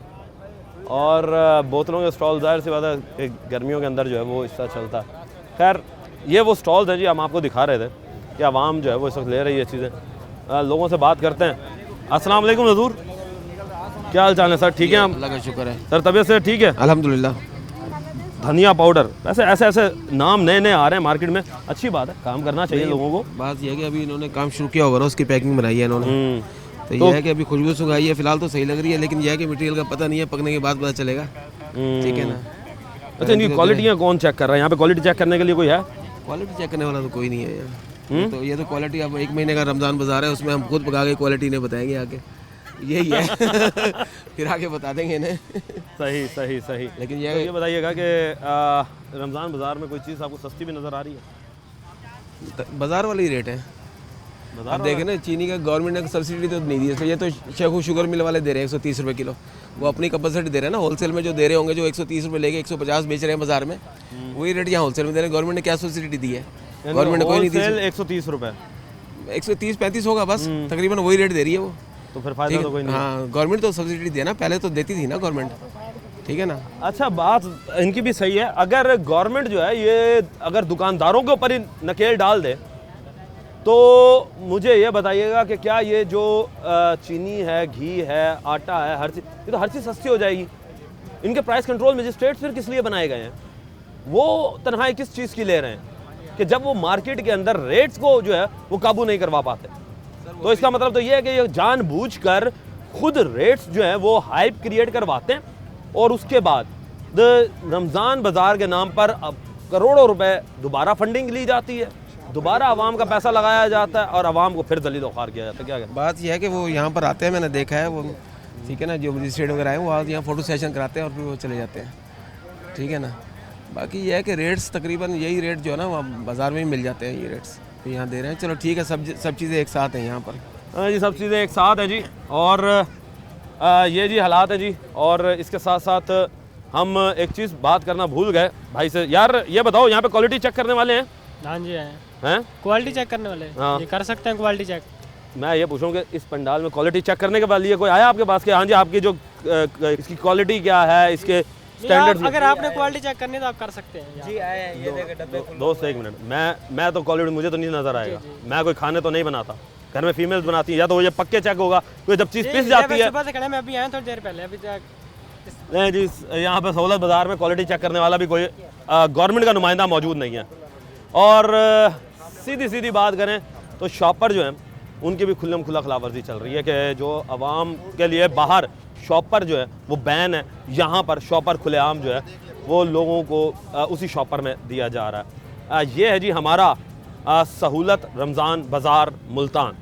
और बोतलों के स्टॉल जाहिर सी बात है कि गर्मियों के अंदर जो है वो इस तरह चलता है। खैर, ये वो स्टॉल्स हैं जी, हम आपको दिखा रहे थे कि आवाम जो है वो इस वक्त ले रही है चीज़ें। लोगों से बात करते हैं। अस्सलाम वालेकुम हजूर, क्या हाल चाल है सर? ठीक है, हम अल्लाह का शुक्र है सर, तबीयत से ठीक है? अल्हम्दुलिल्लाह। धनिया पाउडर, वैसे ऐसे नाम नए नए आ रहे हैं मार्केट में, अच्छी बात है, काम करना चाहिए लोगों को। बात यह है कि अभी इन्होंने काम शुरू किया होगा ना, उसकी पैकिंग बनाई है इन्होंने, तो यह है कि अभी खुशबू सुंघाई है, फिलहाल तो सही लग रही है, लेकिन यह है कि मटेरियल का पता नहीं है, पकने के बाद पता चलेगा। ठीक है ना? अच्छा, इनकी क्वालिटियाँ कौन चेक कर रहा है यहाँ पे? क्वालिटी चेक करने के लिए कोई है? क्वालिटी चेक करने वाला तो कोई नहीं है यार। तो ये तो क्वालिटी, अब 1 महीने का रमज़ान बाजार है, उसमें हम खुद पका के क्वालिटी नहीं बताएंगे आगे, यही है। फिर आगे बता देंगे इन्हें। सही। लेकिन ये बताइएगा कि रमज़ान बाज़ार में कोई चीज़ आपको सस्ती भी नज़र आ रही है? बाज़ार वाली रेट है। अब देखें ना, चीनी का गवर्नमेंट ने सब्सिडी तो नहीं दी है, ये तो शेखू शुगर मिल वाले दे रहे हैं 130 रुपये किलो, वो अपनी कैपेसिटी दे रहे हैं ना। होलसेल में जो दे रहे होंगे, जो 130 रुपये लेके 150 बेच रहे हैं बाजार में, वही रेट यहाँ होलसेल में दे रहे हैं। गवर्नमेंट ने क्या सब्सिडी दी है? गवर्नमेंट ने कोई नहीं दी। 130 रुपये, 130-35 होगा बस, तकरीबन वही रेट दे रही है वो। तो फिर फायदा तो कोई नहीं। हाँ, गवर्नमेंट तो सब्सिडी दी है ना, पहले तो देती थी ना गवर्नमेंट, ठीक है ना? अच्छा, बात इनकी भी सही है। अगर गवर्नमेंट जो है ये अगर दुकानदारों के ऊपर ही नकेल डाल दे, तो मुझे ये बताइएगा कि क्या ये जो चीनी है, घी है, आटा है, हर चीज़, ये तो हर चीज़ सस्ती हो जाएगी। इनके प्राइस कंट्रोल मजिस्ट्रेट्स फिर किस लिए बनाए गए हैं? वो तन्हाई किस चीज़ की ले रहे हैं कि जब वो मार्केट के अंदर रेट्स को जो है वो काबू नहीं करवा पाते? तो इसका मतलब तो ये है कि ये जानबूझकर खुद रेट्स जो है वो हाइप क्रिएट करवाते हैं, और उसके बाद रमज़ान बाज़ार के नाम पर अब करोड़ों रुपए दोबारा फंडिंग ली जाती है, दोबारा आवाम का पैसा लगाया जाता है और आवाम को फिर दलील वखार किया जाता है। क्या बात यह है कि वो यहाँ पर आते हैं, मैंने देखा है वो, ठीक है ना, जो मजिस्ट्रेट वगैरह है वो यहाँ फ़ोटो सेशन कराते हैं और फिर वो चले जाते हैं, ठीक है ना? बाकी ये है कि रेट्स तकरीबन यही रेट जो है ना वहाँ बाज़ार में ही मिल जाते हैं, ये रेट्स तो यहाँ दे रहे हैं। चलो ठीक है, सब चीज़ें एक साथ हैं यहाँ पर। हाँ जी, सब चीज़ें एक साथ हैं जी। और ये जी हालात है जी। और इसके साथ साथ हम एक चीज़ बात करना भूल गए भाई से। यार ये बताओ, यहाँ पे क्वालिटी चेक करने वाले हैं? हाँ जी, हैं क्वालिटी चेक करने वाले। हाँ, ये कर सकते हैं क्वालिटी चेक। मैं ये पूछूँ कि इस पंडाल में क्वालिटी चेक करने के लिए कोई आया आपके पास कि हाँ जी आपकी जो इसकी क्वालिटी क्या है, इसके स्टैंडर्ड? अगर आपने क्वालिटी चेक करनी है तो आप कर सकते हैं जी। आए हैं, ये देखें डब्बे। दोस्त एक मिनट, मैं तो क्वालिटी मुझे तो नहीं नज़र आएगा। मैं कोई खाने तो नहीं बनाता, घर में फीमेल्स बनाती है, या तो ये पक्के चेक होगा, कोई जब चीज़ पिस जाती है। सुबह से खड़े मैं अभी आया थोड़ी देर पहले, अभी तक नहीं जी। यहाँ पे सहूलत बाज़ार में क्वालिटी चेक करने वाला भी कोई गवर्नमेंट का नुमाइंदा मौजूद नहीं है। और सीधी बात करें तो शॉपर जो है उनकी भी खुल्लम खुला खिलाफवर्जी चल रही है कि जो आवाम के लिए बाहर शॉपर जो है वो बैन है, यहाँ पर शॉपर खुलेआम जो है वो लोगों को उसी शॉपर में दिया जा रहा है। ये है जी हमारा सहूलत रमज़ान बाज़ार मुल्तान।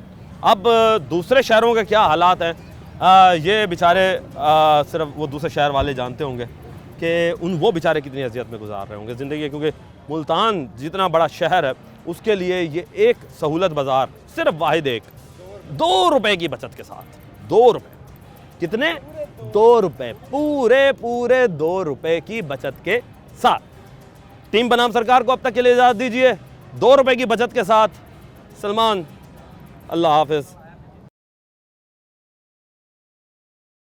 अब दूसरे शहरों के क्या हालात हैं, ये बेचारे सिर्फ वो दूसरे शहर वाले जानते होंगे कि वो बेचारे कितनी अजियत में गुजार रहे होंगे ज़िंदगी, क्योंकि मुल्तान जितना बड़ा शहर है उसके लिए ये एक सहूलत बाज़ार सिर्फ वाहिद एक 2 रुपए की बचत के साथ, 2 रुपए, कितने? 2 रुपए, पूरे 2 रुपए की बचत के साथ। टीम बनाम सरकार को अब तक के लिए इजाज़त दीजिए। 2 रुपए की बचत के साथ। सलमान, अल्लाह हाफिज़।